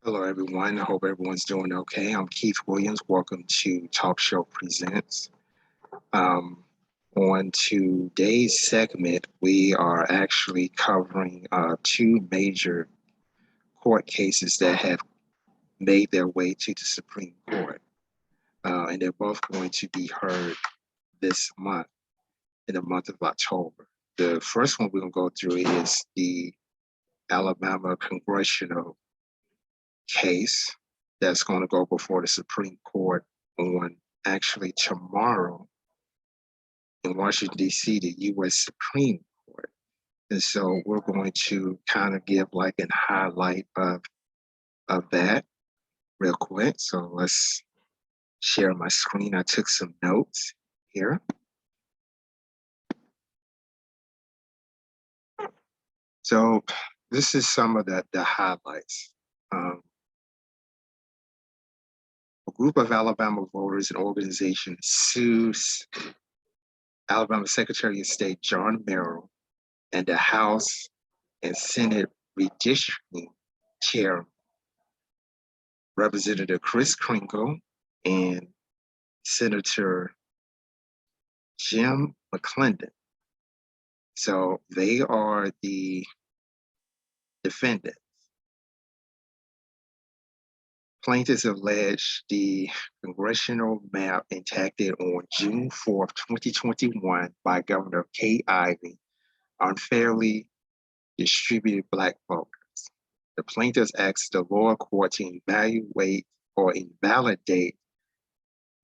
Hello, everyone. I hope everyone's doing okay. I'm Keith Williams. Welcome to Talk Show Presents. On today's segment, we are actually covering two major court cases that have made their way to the Supreme Court. And they're both going to be heard this month, in the month of October. The first one we're going to go through is the Alabama congressional case that's going to go before the Supreme Court on actually tomorrow in Washington, D.C., the U.S. Supreme Court. And so we're going to kind of give like a highlight of that real quick. So let's share my screen. I took some notes here. So this is some of the highlights. A group of Alabama voters and organizations sues Alabama Secretary of State John Merrill and the House and Senate redistricting chair, Representative Chris Kringle and Senator Jim McClendon. So they are the defendants. Plaintiffs allege the congressional map enacted on June 4th, 2021 by Governor Kay Ivey unfairly distributed Black voters. The plaintiffs asked the lower court to evaluate or invalidate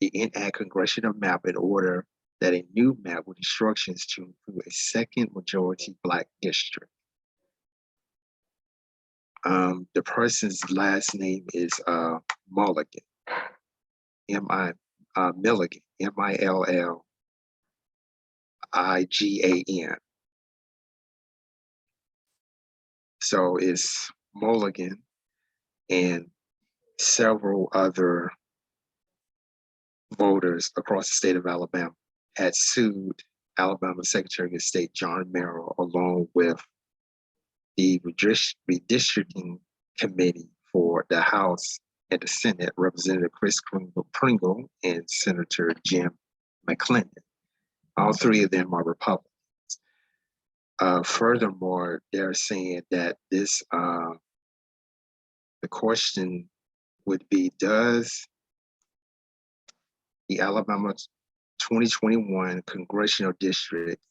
the enacted congressional map in order that a new map with instructions to include a second majority Black district. The person's last name is Milligan, Milligan, Milligan. So it's Milligan and several other voters across the state of Alabama had sued Alabama Secretary of State John Merrill along with the redistricting committee for the House and the Senate, Representative Chris Kringle and Senator Jim McClendon. All three of them are Republicans. Furthermore, they're saying that this, the question would be, does the Alabama 2021 congressional district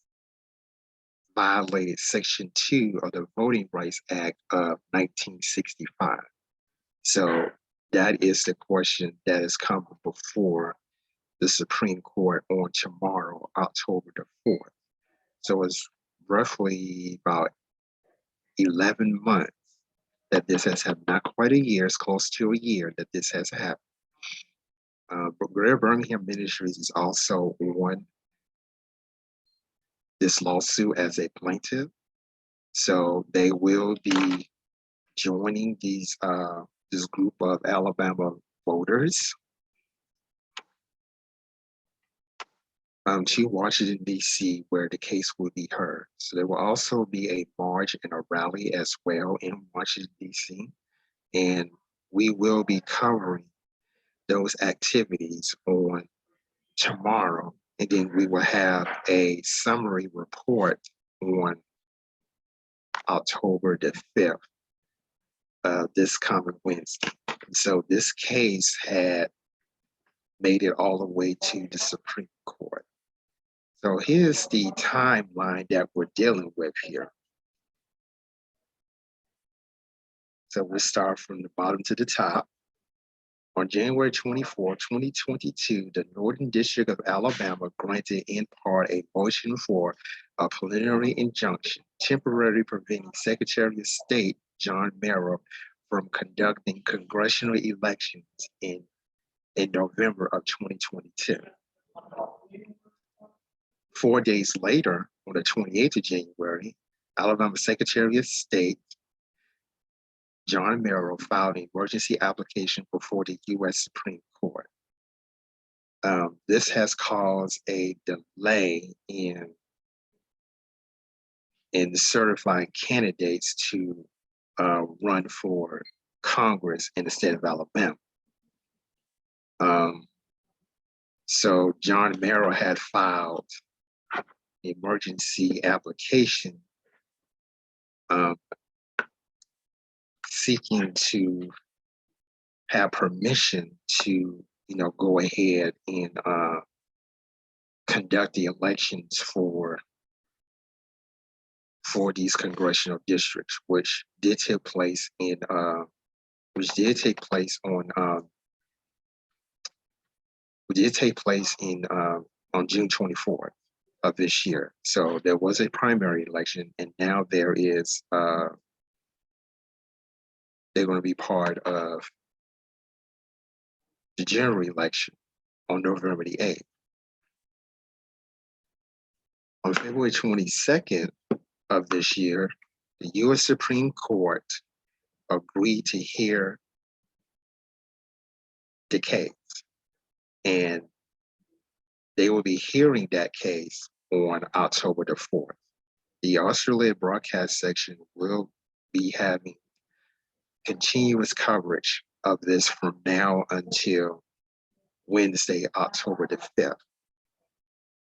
violated Section 2 of the Voting Rights Act of 1965? So that is the question that is coming before the Supreme Court on tomorrow, October the 4th. So it's roughly about 11 months that this has happened. Not quite a year, it's close to a year that this has happened. But Greater Birmingham Ministries is also on this lawsuit as a plaintiff. So they will be joining these this group of Alabama voters to Washington, D.C., where the case will be heard. So there will also be a march and a rally as well in Washington, D.C., and we will be covering those activities on tomorrow. And then we will have a summary report on October the 5th, this coming Wednesday. So this case had made it all the way to the Supreme Court. So here's the timeline that we're dealing with here. So we'll start from the bottom to the top. On January 24, 2022, the Northern District of Alabama granted in part a motion for a preliminary injunction, temporarily preventing Secretary of State John Merrill from conducting congressional elections in November of 2022. 4 days later, on the 28th of January, Alabama Secretary of State John Merrill filed an emergency application before the U.S. Supreme Court. This has caused a delay in certifying candidates to run for Congress in the state of Alabama. So John Merrill had filed an emergency application seeking to have permission to, go ahead and conduct the elections for these congressional districts, which did take place on June 24th of this year. So there was a primary election, and now there is they're going to be part of the general election on November the 8th. On February 22nd of this year, the U.S. Supreme Court agreed to hear the case, and they will be hearing that case on October the 4th. The Australia broadcast section will be having continuous coverage of this from now until Wednesday, October the 5th.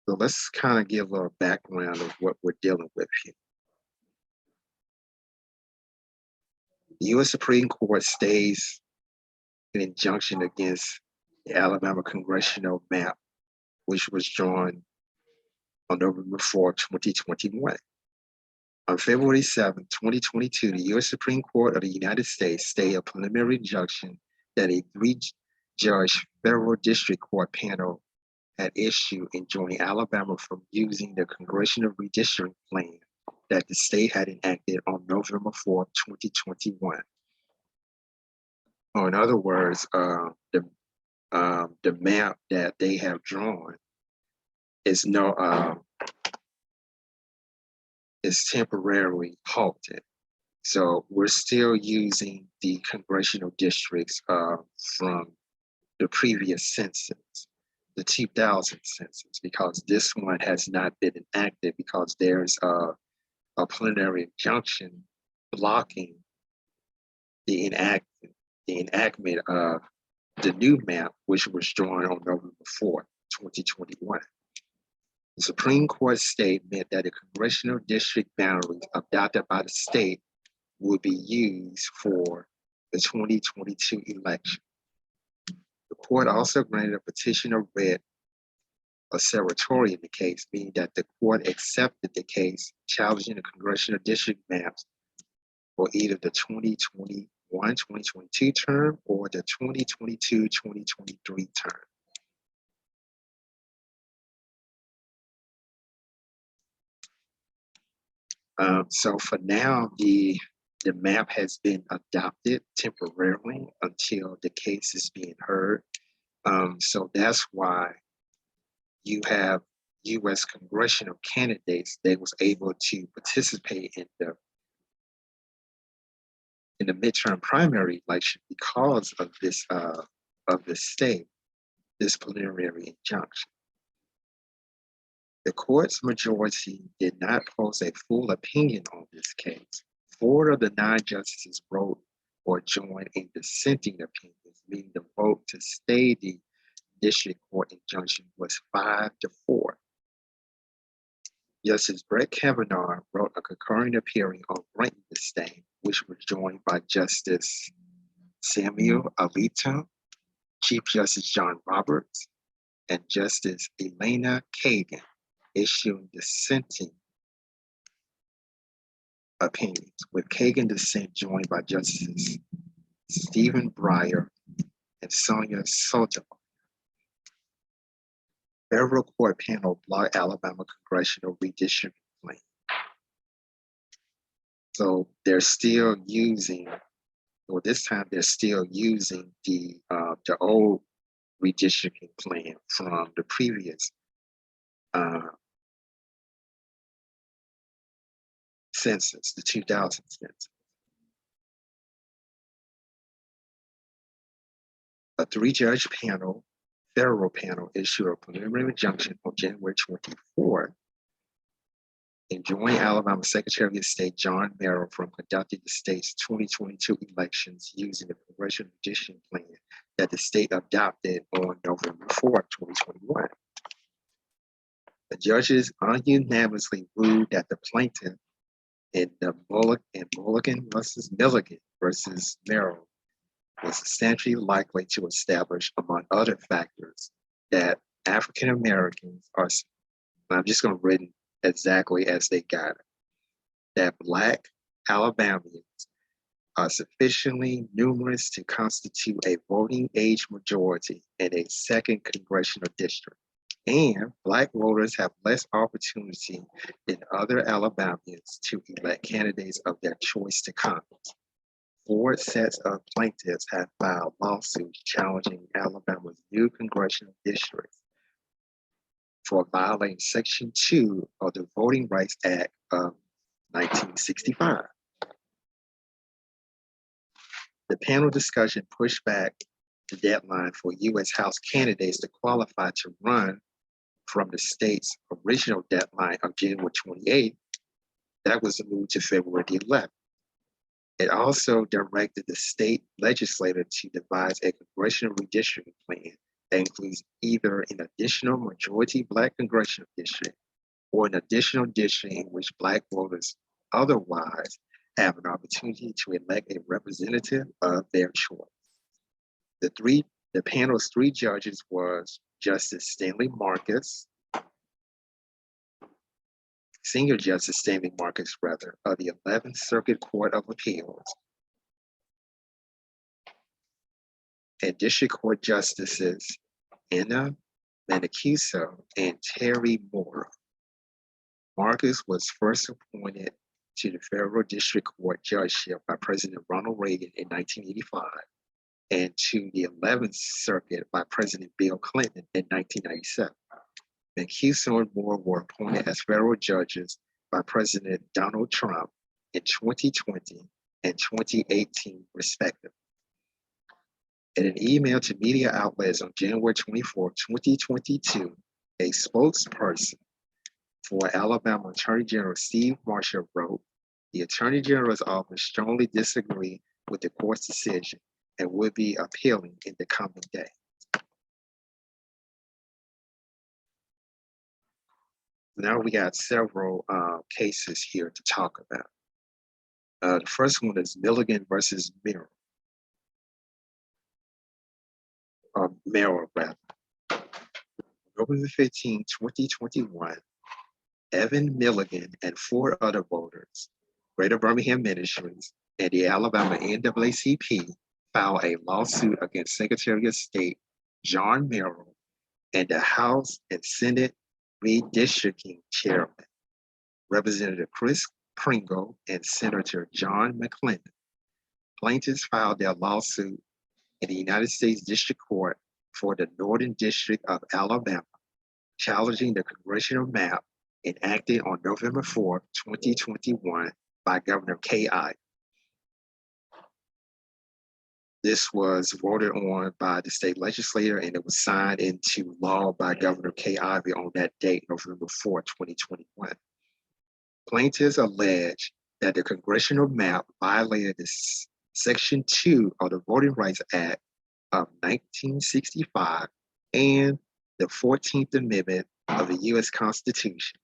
So let's kind of give a background of what we're dealing with here. The U.S. Supreme Court stays an injunction against the Alabama congressional map, which was drawn on November 4, 2021. On February 7, 2022, the U.S. Supreme Court of the United States stayed a preliminary injunction that a three-judge federal district court panel had issued enjoining Alabama from using the congressional redistricting plan that the state had enacted on November 4, 2021. Or in other words, the map that they have drawn is temporarily halted. So we're still using the congressional districts from the previous census, the 2000 census, because this one has not been enacted because there's a plenary injunction blocking the enactment of the new map, which was drawn on November 4th, 2021. The Supreme Court statement that the congressional district boundaries adopted by the state will be used for the 2022 election. The court also granted a petitioner writ of certiorari in the case, meaning that the court accepted the case challenging the congressional district maps for either the 2021-2022 term or the 2022-2023 term. So for now, the map has been adopted temporarily until the case is being heard. So that's why you have U.S. congressional candidates that was able to participate in the midterm primary election because of this preliminary injunction. The court's majority did not post a full opinion on this case. 4 of the 9 justices wrote or joined in dissenting opinions, meaning the vote to stay the district court injunction was 5-4. Justice Brett Kavanaugh wrote a concurring opinion on granting the stay, which was joined by Justice Samuel Alito, Chief Justice John Roberts, and Justice Elena Kagan, issuing dissenting opinions, with Kagan dissent joined by Justices Stephen Breyer and Sonia Sotomayor. Federal court panel blocked Alabama congressional redistricting plan. So they're still using, or this time they're still using the old redistricting plan from the previous census, the 2000 census. A 3-judge panel, federal panel, issued a preliminary injunction on January 24th enjoining Alabama Secretary of State John Merrill from conducting the state's 2022 elections using the congressional redistricting plan that the state adopted on November 4th, 2021. The judges unanimously ruled that the plaintiff in the Milligan versus Merrill was essentially likely to establish, among other factors, that African Americans are, I'm just going to read it exactly as they got it, that Black Alabamians are sufficiently numerous to constitute a voting age majority in a second congressional district, and Black voters have less opportunity than other Alabamians to elect candidates of their choice to Congress. 4 sets of plaintiffs have filed lawsuits challenging Alabama's new congressional districts for violating Section 2 of the Voting Rights Act of 1965. The panel discussion pushed back the deadline for U.S. House candidates to qualify to run from the state's original deadline of January 28th. That was moved to February 11th. It also directed the state legislature to devise a congressional redistricting plan that includes either an additional majority Black congressional district or an additional district in which Black voters otherwise have an opportunity to elect a representative of their choice. The panel's 3 judges was Justice Stanley Marcus, Senior Justice Stanley Marcus, of the 11th Circuit Court of Appeals, and District Court Justices Anna Mancuso and Terry Moore. Marcus was first appointed to the Federal District Court judgeship by President Ronald Reagan in 1985, and to the 11th Circuit by President Bill Clinton in 1997. Mancuso and Moore were appointed as federal judges by President Donald Trump in 2020 and 2018, respectively. In an email to media outlets on January 24, 2022, a spokesperson for Alabama Attorney General Steve Marshall wrote, "The Attorney General's office strongly disagreed with the court's decision and will be appealing in the coming days." Now we got several cases here to talk about. The first one is Milligan versus Merrill. Merrill, rather. November 15, 2021, Evan Milligan and 4 other voters, Greater Birmingham Ministries, and the Alabama NAACP filed a lawsuit against Secretary of State John Merrill and the House and Senate redistricting chairman, Representative Chris Pringle and Senator John McClendon. Plaintiffs filed their lawsuit in the United States District Court for the Northern District of Alabama, challenging the congressional map enacted on November 4, 2021 by Governor Kay Ivey. This was voted on by the state legislature and it was signed into law by Governor Kay Ivey on that date, November 4, 2021. Plaintiffs allege that the congressional map violated Section 2 of the Voting Rights Act of 1965 and the 14th Amendment of the U.S. Constitution,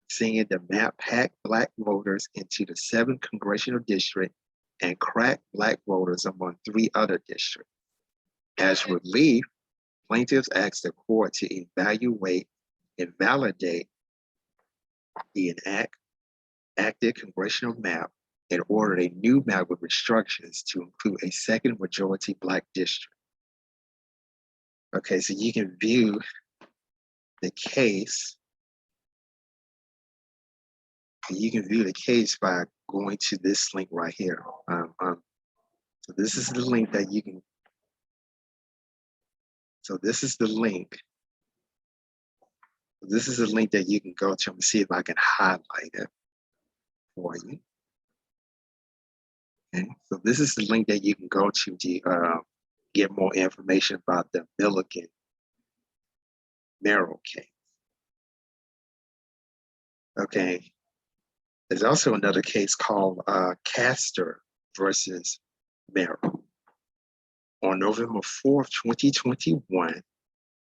saying the map packed Black voters into the 7th congressional district and cracked Black voters among 3 other districts. As relief, plaintiffs asked the court to evaluate and validate the enacted congressional map and ordered a new map with restrictions to include a second majority Black district. Okay, so you can view the case. You can view the case by going to this link right here. So this is the link that you can. So this is the link. This is the link that you can go to and see if I can highlight it for you. Okay, so this is the link that you can go to get more information about the Milligan Merrill case. Okay, There's also another case called Castor versus Merrill. On November 4th, 2021,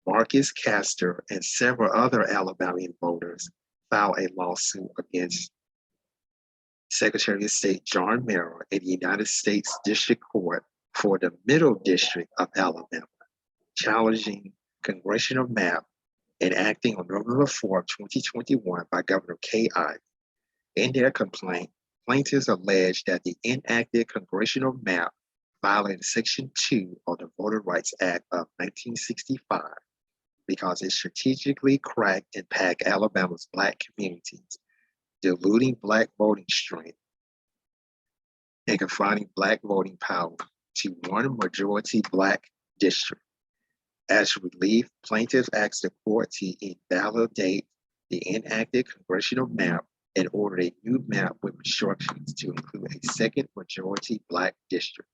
Marcus Castor and several other Alabamian voters filed a lawsuit against Secretary of State John Merrill in the United States District Court for the Middle District of Alabama, challenging congressional map enacting on November 4th, 2021 by Governor K.I. In their complaint, plaintiffs allege that the enacted congressional map violated Section 2 of the Voter Rights Act of 1965 because it strategically cracked and packed Alabama's Black communities, diluting Black voting strength and confining Black voting power to one majority Black district. As relief, plaintiffs asked the court to invalidate the enacted congressional map and ordered a new map with instructions to include a second majority Black district.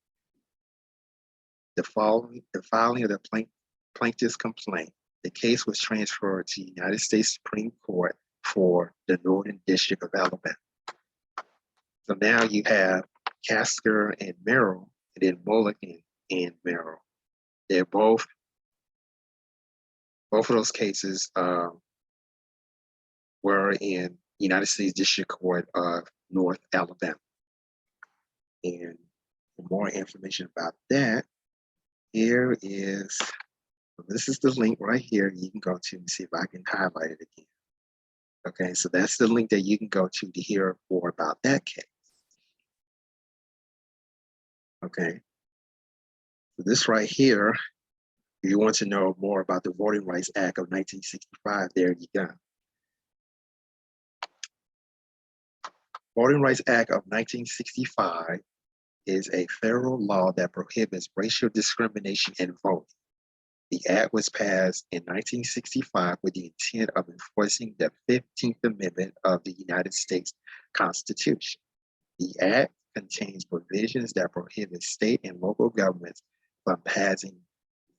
The filing of the plaintiff's complaint, the case was transferred to the United States Supreme Court for the Northern District of Alabama. So now you have Castor and Merrill, and then Milligan and Merrill. They're both of those cases were in United States District Court of North Alabama. And for more information about that, here is, this is the link right here you can go to and see if I can highlight it again. Okay, so that's the link that you can go to hear more about that case. Okay, so this right here, if you want to know more about the Voting Rights Act of 1965, there you go. Voting Rights Act of 1965 is a federal law that prohibits racial discrimination in voting. The act was passed in 1965 with the intent of enforcing the 15th Amendment of the United States Constitution. The act contains provisions that prohibit state and local governments from passing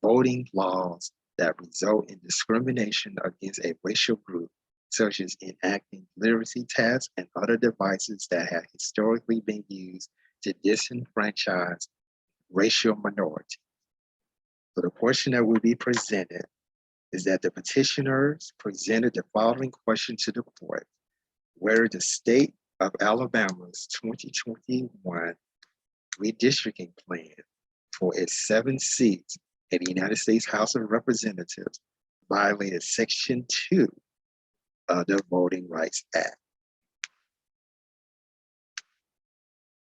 voting laws that result in discrimination against a racial group, such as enacting literacy tests and other devices that have historically been used to disenfranchise racial minorities. So the question that will be presented is that the petitioners presented the following question to the court: whether the state of Alabama's 2021 redistricting plan for its 7 seats in the United States House of Representatives violated Section 2 of the Voting Rights Act.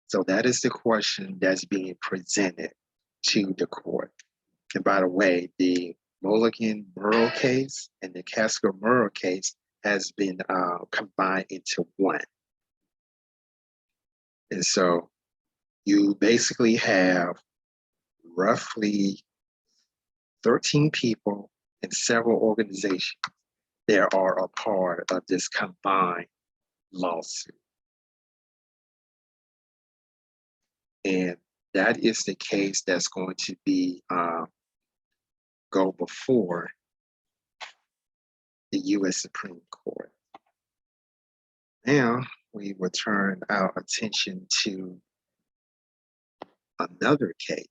So that is the question that's being presented to the court. And by the way, the Milligan-Merrill case and the Castor-Merrill case has been combined into one. And so you basically have roughly 13 people and several organizations that are a part of this combined lawsuit. And that is the case that's going to be go before the U.S. Supreme Court. Now we will turn our attention to another case.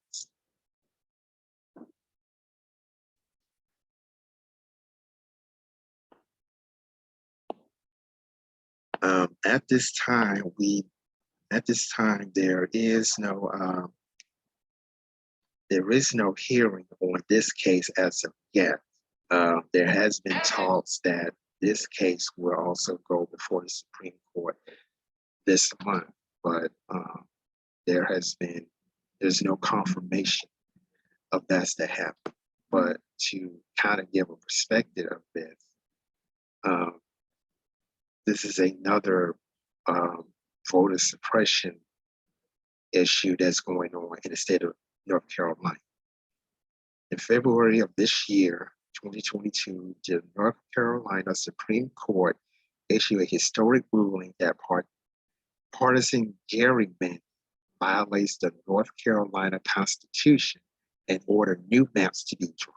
At this time, there is no hearing on this case as of yet. There has been talks that this case will also go before the Supreme Court this month, but there's no confirmation of that's to happen. But to kind of give a perspective of this is another voter suppression issue that's going on in the state of North Carolina. In February of this year, 2022, the North Carolina Supreme Court issued a historic ruling that partisan gerrymandering violates the North Carolina Constitution and ordered new maps to be drawn.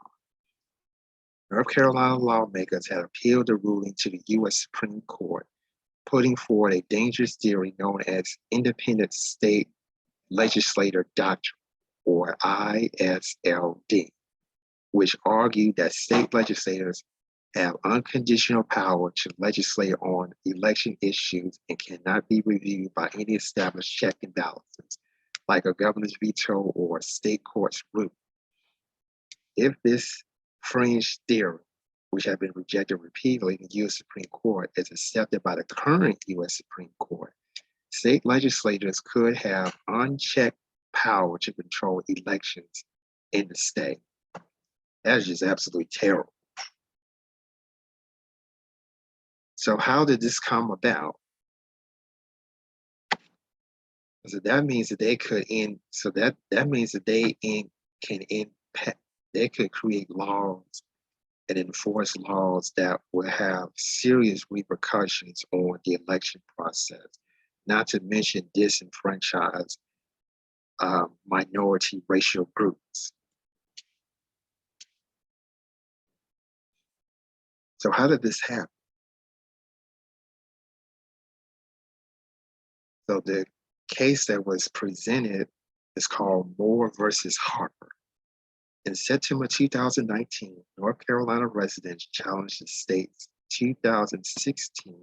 North Carolina lawmakers had appealed the ruling to the U.S. Supreme Court, putting forward a dangerous theory known as independent state legislator doctrine, or ISLD, which argued that state legislators have unconditional power to legislate on election issues and cannot be reviewed by any established check and balances, like a governor's veto or a state court's ruling. If this fringe theory, which has been rejected repeatedly in the U.S. Supreme Court, is accepted by the current U.S. Supreme Court, state legislators could have unchecked power to control elections in the state. That's just absolutely terrible. So how did this come about? So that means that they could end. So that means that they could create laws and enforce laws that will have serious repercussions on the election process. Not to mention disenfranchise minority racial groups. So how did this happen? So the case that was presented is called Moore versus Harper. In September 2019, North Carolina residents challenged the state's 2016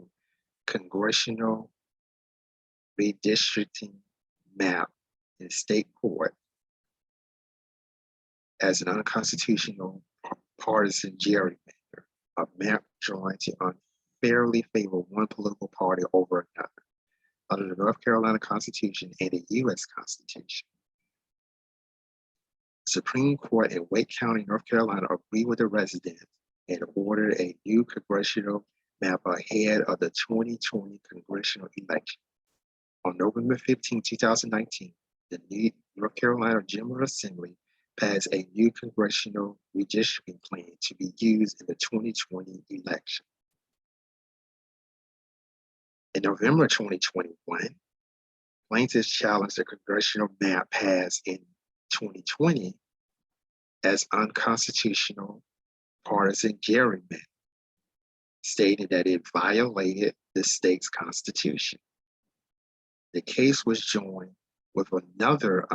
congressional redistricting map in state court as an unconstitutional partisan gerrymander, a map drawn to unfairly favor one political party over another under the North Carolina Constitution and the U.S. Constitution. The Supreme Court in Wake County, North Carolina agreed with the residents and ordered a new congressional map ahead of the 2020 congressional election. On November 15, 2019, the new North Carolina General Assembly passed a new congressional redistricting plan to be used in the 2020 election. In November 2021, plaintiffs challenged the congressional map passed in 2020 as unconstitutional partisan gerrymandering, stating that it violated the state's constitution. The case was joined with another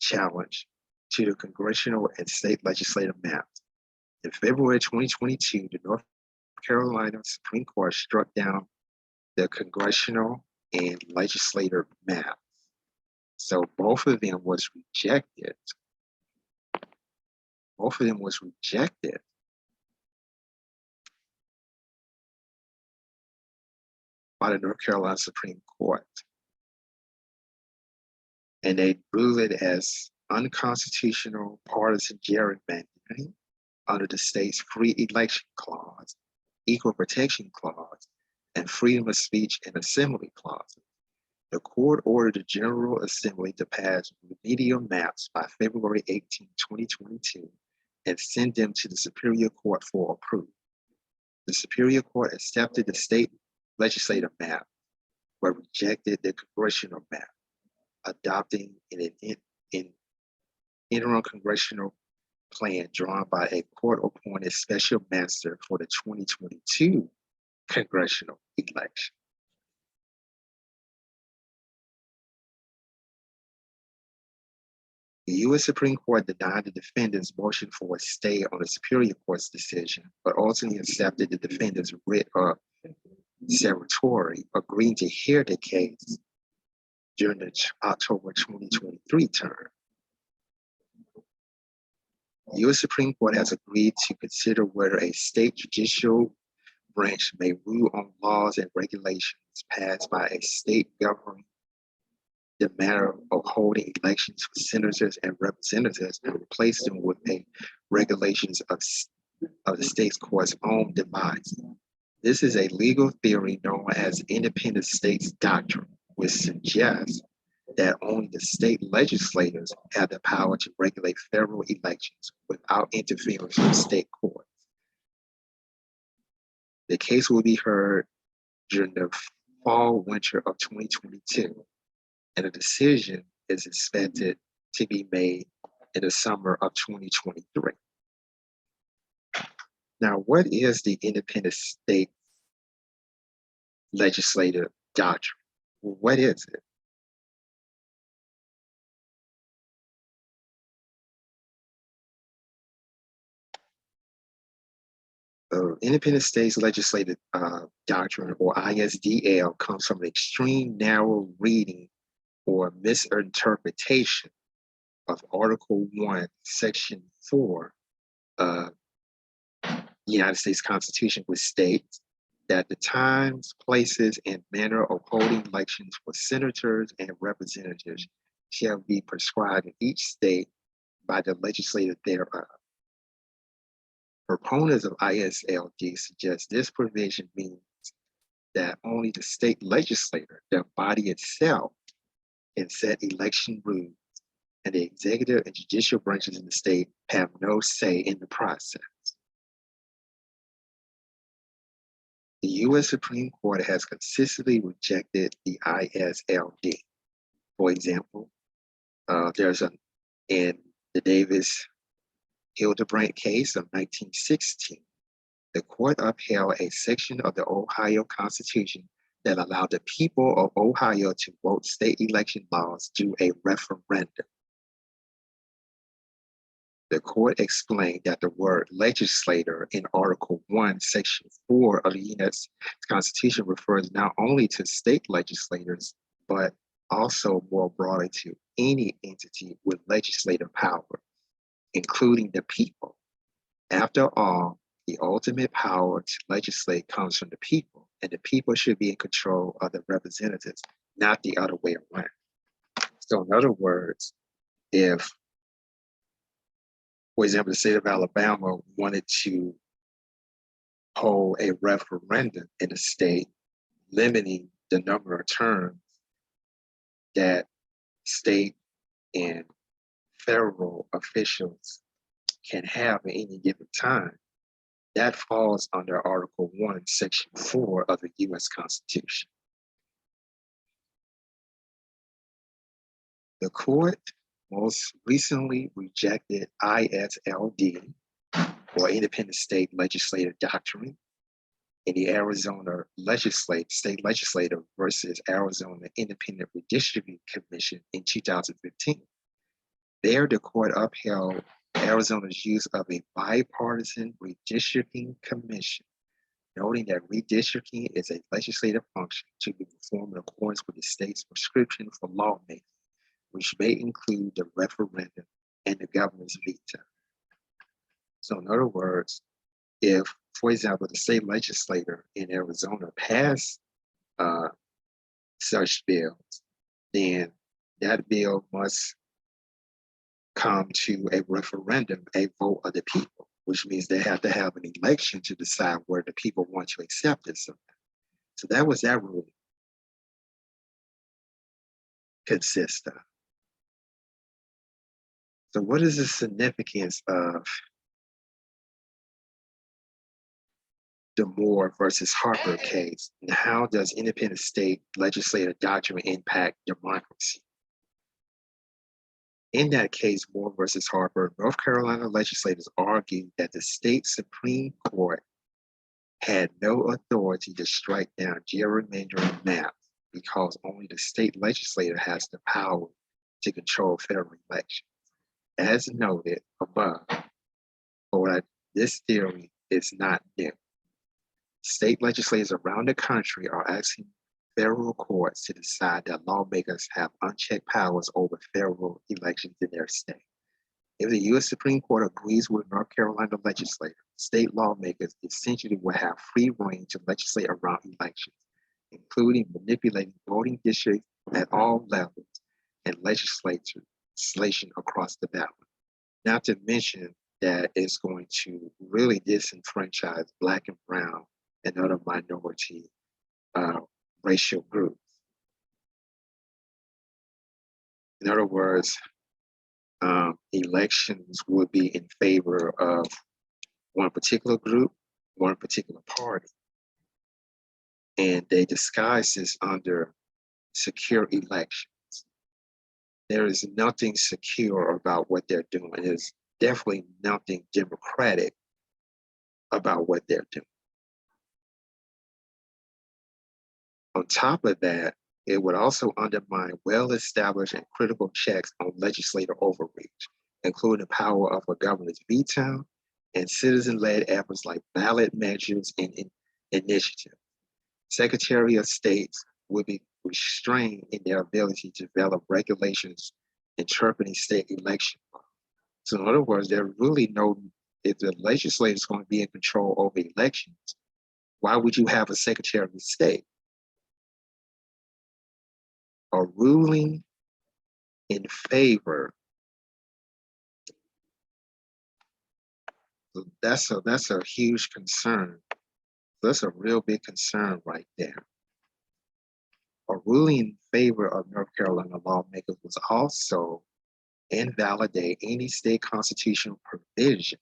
challenge to the congressional and state legislative maps. In February 2022, the North Carolina Supreme Court struck down the congressional and legislative maps. So both of them was rejected. Both of them was rejected. By the North Carolina Supreme Court. And they ruled it as unconstitutional partisan gerrymandering under the state's free election clause, equal protection clause, and freedom of speech and assembly clauses. The court ordered the General Assembly to pass remedial maps by February 18, 2022, and send them to the Superior Court for approval. The Superior Court accepted the state legislative map, but rejected the congressional map, adopting an interim congressional plan drawn by a court-appointed special master for the 2022 congressional election. The U.S. Supreme Court denied the defendants' motion for a stay on the Superior Court's decision, but ultimately accepted the defendants' writ of certiorari, agreeing to hear the case during the October 2023 term. The U.S. Supreme Court has agreed to consider whether a state judicial branch may rule on laws and regulations passed by a state governing the matter of holding elections for senators and representatives and replace them with a regulations of the state's court's own devising. This is a legal theory known as independent states doctrine, which suggests that only the state legislators have the power to regulate federal elections without interference from state courts. The case will be heard during the fall-winter of 2022, and a decision is expected to be made in the summer of 2023. Now, what is the independent state legislative doctrine. What is it? Independent states legislative doctrine, or ISDL, comes from an extreme narrow reading or misinterpretation of Article 1, Section 4 of the United States Constitution, which states that the times, places, and manner of holding elections for senators and representatives shall be prescribed in each state by the legislature thereof. Proponents of ISLD suggest this provision means that only the state legislature, the body itself, can set election rules, and the executive and judicial branches in the state have no say in the process. The U.S. Supreme Court has consistently rejected the ISLD. For example, in the Davis-Hildebrandt case of 1916, the court upheld a section of the Ohio Constitution that allowed the people of Ohio to vote state election laws through a referendum. The court explained that the word legislator in Article 1, Section 4 of the United States Constitution refers not only to state legislators, but also more broadly to any entity with legislative power, including the people. After all, the ultimate power to legislate comes from the people, and the people should be in control of the representatives, not the other way around. So in other words, if, for example, the state of Alabama wanted to hold a referendum in the state limiting the number of terms that state and federal officials can have at any given time, that falls under Article 1, Section 4 of the U.S. Constitution. The court most recently rejected ISLD, or Independent State Legislative Doctrine, in the Arizona State Legislature versus Arizona Independent Redistricting Commission in 2015. There, the court upheld Arizona's use of a bipartisan redistricting commission, noting that redistricting is a legislative function to be performed in accordance with the state's prescription for lawmaking, which may include the referendum and the governor's veto. So in other words, if, for example, the state legislature in Arizona passed such bills, then that bill must come to a referendum, a vote of the people, which means they have to have an election to decide where the people want to accept this. So that was that ruling consist of. So what is the significance of the Moore versus Harper case, and how does independent state legislative doctrine impact democracy? In that case, Moore versus Harper, North Carolina legislators argued that the state Supreme Court had no authority to strike down gerrymandering maps because only the state legislature has the power to control federal elections. As noted above, this theory is not new. State legislators around the country are asking federal courts to decide that lawmakers have unchecked powers over federal elections in their state. If the U.S. Supreme Court agrees with North Carolina legislators, state lawmakers essentially will have free rein to legislate around elections, including manipulating voting districts at all levels and legislation across the ballot. Not to mention that it's going to really disenfranchise Black and Brown and other minority racial groups. In other words, elections would be in favor of one particular group, one particular party. And they disguise this under secure elections. There is nothing secure about what they're doing. There's definitely nothing democratic about what they're doing. On top of that, it would also undermine well-established and critical checks on legislative overreach, including the power of a governor's veto and citizen-led efforts like ballot measures and initiatives. Secretary of States would be restrained in their ability to develop regulations interpreting state election law. So in other words, there really no, if the legislature is going to be in control over elections, why would you have a Secretary of State? A ruling in favor. So that's a huge concern. That's a real big concern right there. A ruling in favor of North Carolina lawmakers was also invalidate any state constitutional provision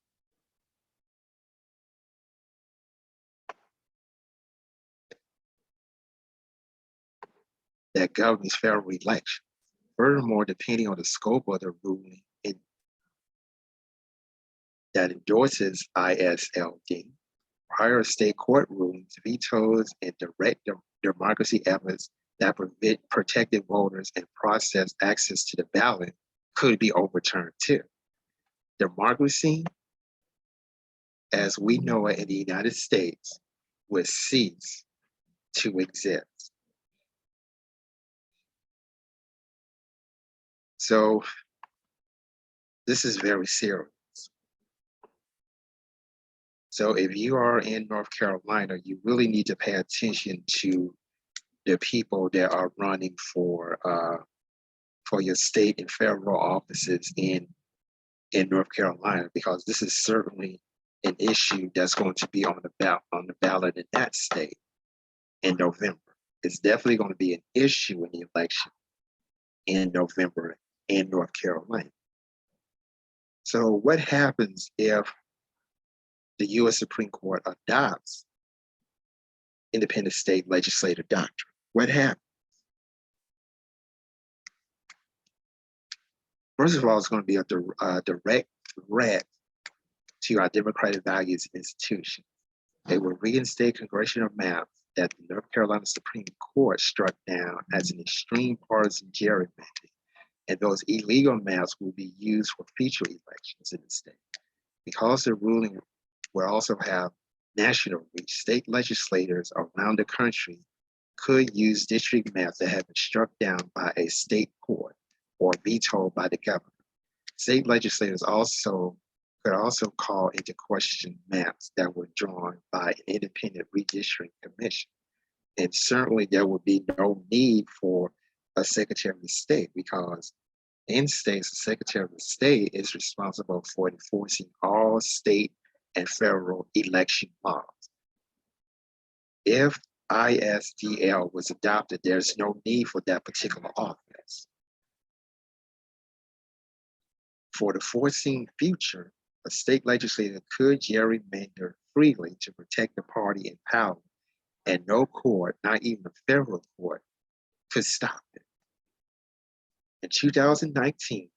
that governs federal elections. Furthermore, depending on the scope of the ruling that endorses ISLD, prior state court rulings, vetoes, and direct democracy efforts that protected voters and process access to the ballot could be overturned too. Democracy, as we know it in the United States, would cease to exist. So this is very serious. So if you are in North Carolina, you really need to pay attention to the people that are running for your state and federal offices in North Carolina, because this is certainly an issue that's going to be on the ballot in that state in November. It's definitely going to be an issue in the election in November in North Carolina. So what happens if the U.S. Supreme Court adopts independent state legislative doctrine? What happens? First of all, it's going to be a direct threat to our democratic values and institutions. They will reinstate congressional maps that the North Carolina Supreme Court struck down as an extreme partisan gerrymandering, and those illegal maps will be used for future elections in the state. Because the ruling will also have national reach, state legislators around the country could use district maps that have been struck down by a state court or vetoed by the governor. State legislators could also call into question maps that were drawn by an independent redistricting commission. And certainly there would be no need for a Secretary of State, because in states, the Secretary of State is responsible for enforcing all state and federal election laws. If ISDL was adopted, there's no need for that particular office. For the foreseen future, a state legislator could gerrymander freely to protect the party in power, and no court, not even a federal court, could stop it. In 2019,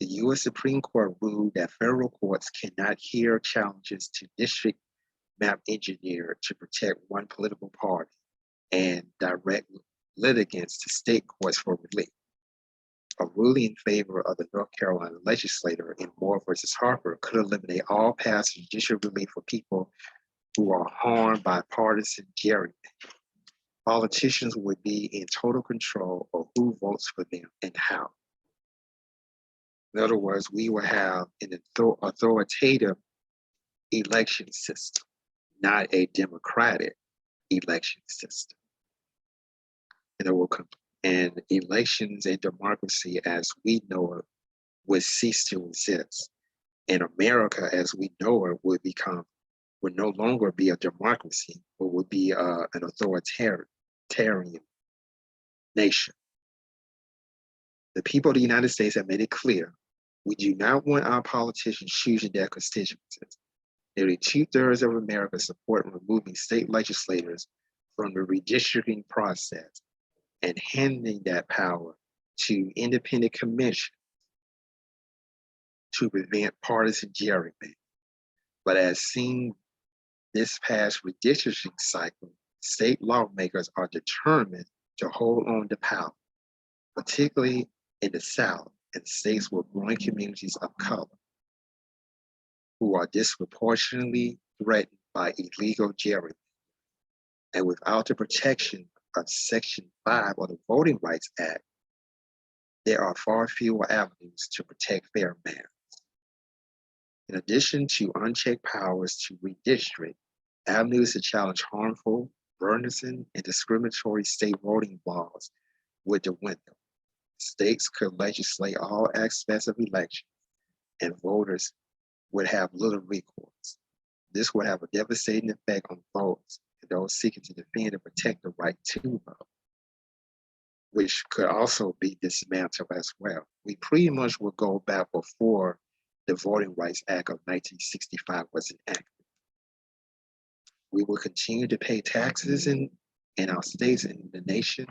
the U.S. Supreme Court ruled that federal courts cannot hear challenges to district map engineer to protect one political party and direct litigants to state courts for relief. A ruling in favor of the North Carolina legislator in Moore versus Harper could eliminate all past judicial relief for people who are harmed by partisan gerrymandering. Politicians would be in total control of who votes for them and how. In other words, we will have an authoritative election system, not a democratic election system. And elections and democracy as we know it would cease to exist. And America as we know it would no longer be a democracy, but would be an authoritarian nation. The people of the United States have made it clear, we do not want our politicians choosing their constituencies. Nearly 2/3 of America support removing state legislators from the redistricting process and handing that power to independent commissions to prevent partisan gerrymandering. But as seen this past redistricting cycle, state lawmakers are determined to hold on to power, particularly in the South and states with growing communities of color who are disproportionately threatened by illegal gerrymandering. And without the protection of Section 5 of the Voting Rights Act, there are far fewer avenues to protect fair matters. In addition to unchecked powers to redistrict, avenues to challenge harmful, burdensome, and discriminatory state voting laws would dwindle. States could legislate all aspects of elections, and voters would have little recourse. This would have a devastating effect on votes and those seeking to defend and protect the right to vote, which could also be dismantled as well. We pretty much will go back before the Voting Rights Act of 1965 was enacted. We will continue to pay taxes in our states and the nation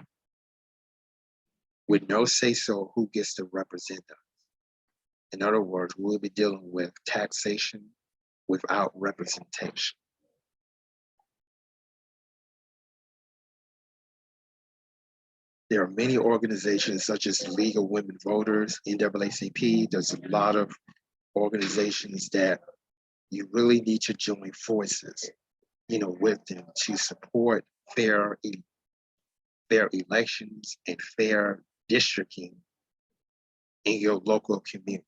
with no say-so who gets to represent us. In other words, we'll be dealing with taxation without representation. There are many organizations such as the League of Women Voters, NAACP. There's a lot of organizations that you really need to join forces, with them to support fair elections and fair districting in your local community.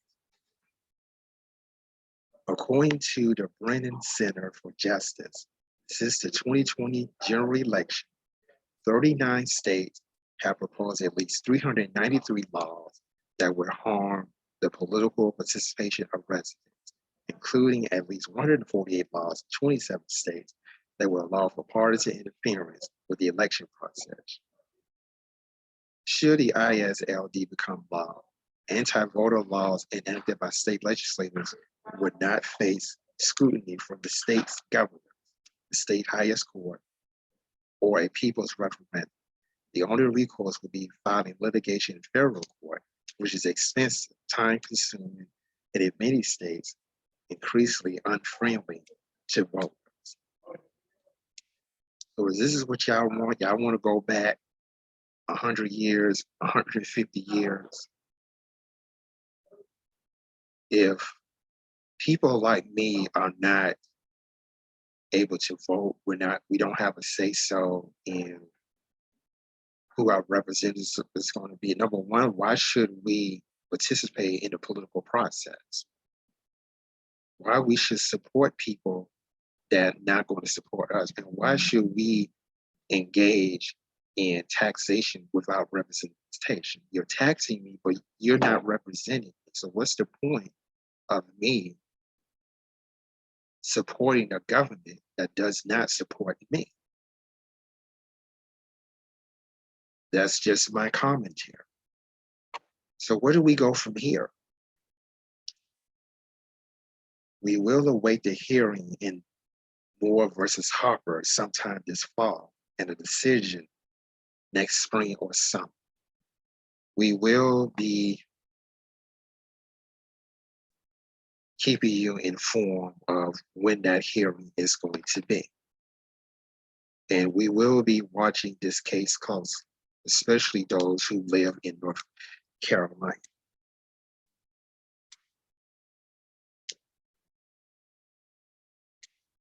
According to the Brennan Center for Justice, since the 2020 general election, 39 states have proposed at least 393 laws that would harm the political participation of residents, including at least 148 laws in 27 states that would allow for partisan interference with the election process. Should the ISLD become law, anti-voter laws enacted by state legislators would not face scrutiny from the state's governor, the state highest court, or a people's referendum. The only recourse would be filing litigation in federal court, which is expensive, time-consuming, and in many states, increasingly unfriendly to voters. So this is what y'all want. Y'all want to go back 100 years, 150 years. If people like me are not able to vote, we don't have a say-so in who our representatives is going to be. Number one, why should we participate in the political process? Why we should support people that are not going to support us? And why should we engage in taxation without representation? You're taxing me, but you're not representing me. So what's the point of me supporting a government that does not support me? That's just my commentary. So where do we go from here? We will await the hearing in Moore versus Harper sometime this fall and a decision next spring or summer. We will be keeping you informed of when that hearing is going to be. And we will be watching this case closely, especially those who live in North Carolina.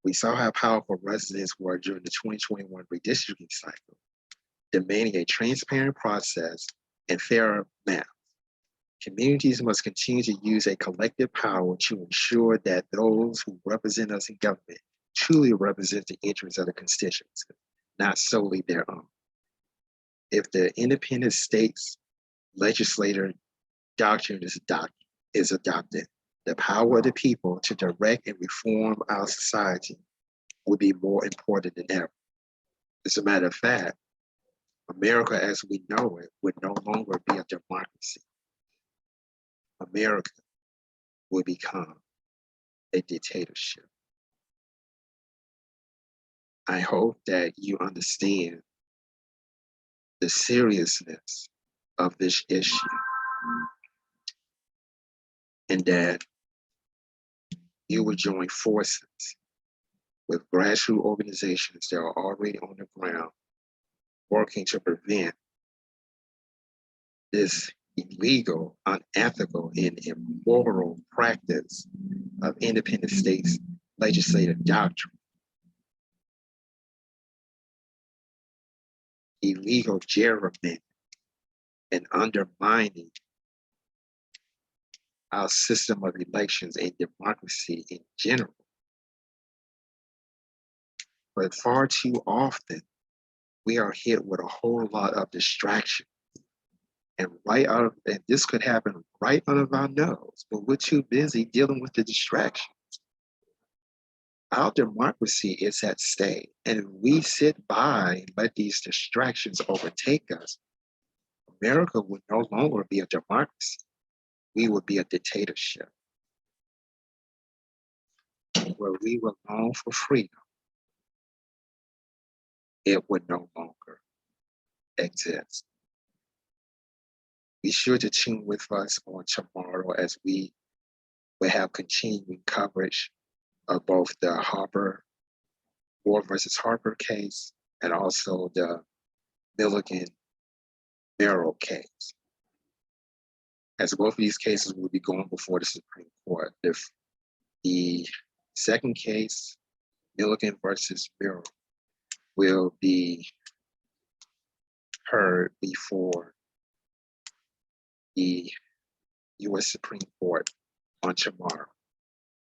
We saw how powerful residents were during the 2021 redistricting cycle, demanding a transparent process and fairer maps. Communities must continue to use a collective power to ensure that those who represent us in government truly represent the interests of the constituents, not solely their own. If the independent states legislator doctrine is adopted, the power of the people to direct and reform our society will be more important than ever. As a matter of fact, America as we know it would no longer be a democracy. America will become a dictatorship. I hope that you understand the seriousness of this issue and that you will join forces with grassroots organizations that are already on the ground working to prevent this illegal, unethical, and immoral practice of independent states' legislative doctrine. Illegal gerrymandering and undermining our system of elections and democracy in general. But far too often, we are hit with a whole lot of distraction. And this could happen right under our nose, but we're too busy dealing with the distraction. Our democracy is at stake, and if we sit by and let these distractions overtake us, America would no longer be a democracy. We would be a dictatorship where we were known for freedom. It would no longer exist. Be sure to tune with us on tomorrow as we will have continuing coverage of both the Ward versus Harper case and also the Milligan Merrill case. As both of these cases will be going before the Supreme Court. If the second case, Milligan versus Merrill, will be heard before the U.S. Supreme Court on tomorrow.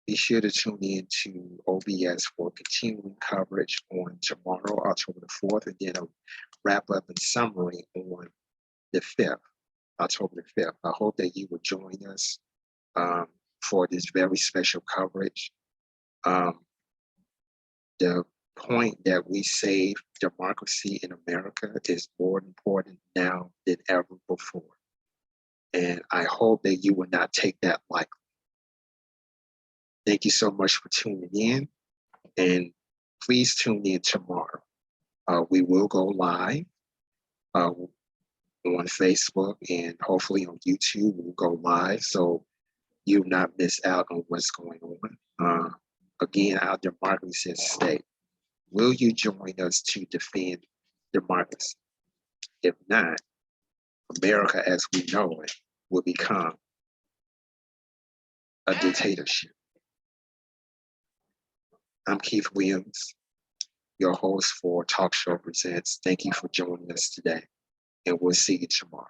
Be sure to tune in to OBS for continuing coverage on tomorrow, October the 4th, and then a wrap up and summary on the 5th, October the 5th. I hope that you will join us for this very special coverage. The point that we save democracy in America is more important now than ever before. And I hope that you will not take that lightly. Thank you so much for tuning in, and please tune in tomorrow. We will go live on Facebook and hopefully on YouTube. We'll go live so you not miss out on what's going on. Again, our democracy is at stake. Will you join us to defend democracy? If not, America as we know it will become a dictatorship. I'm Keith Williams, your host for Talk Show Presents. Thank you for joining us today, and we'll see you tomorrow.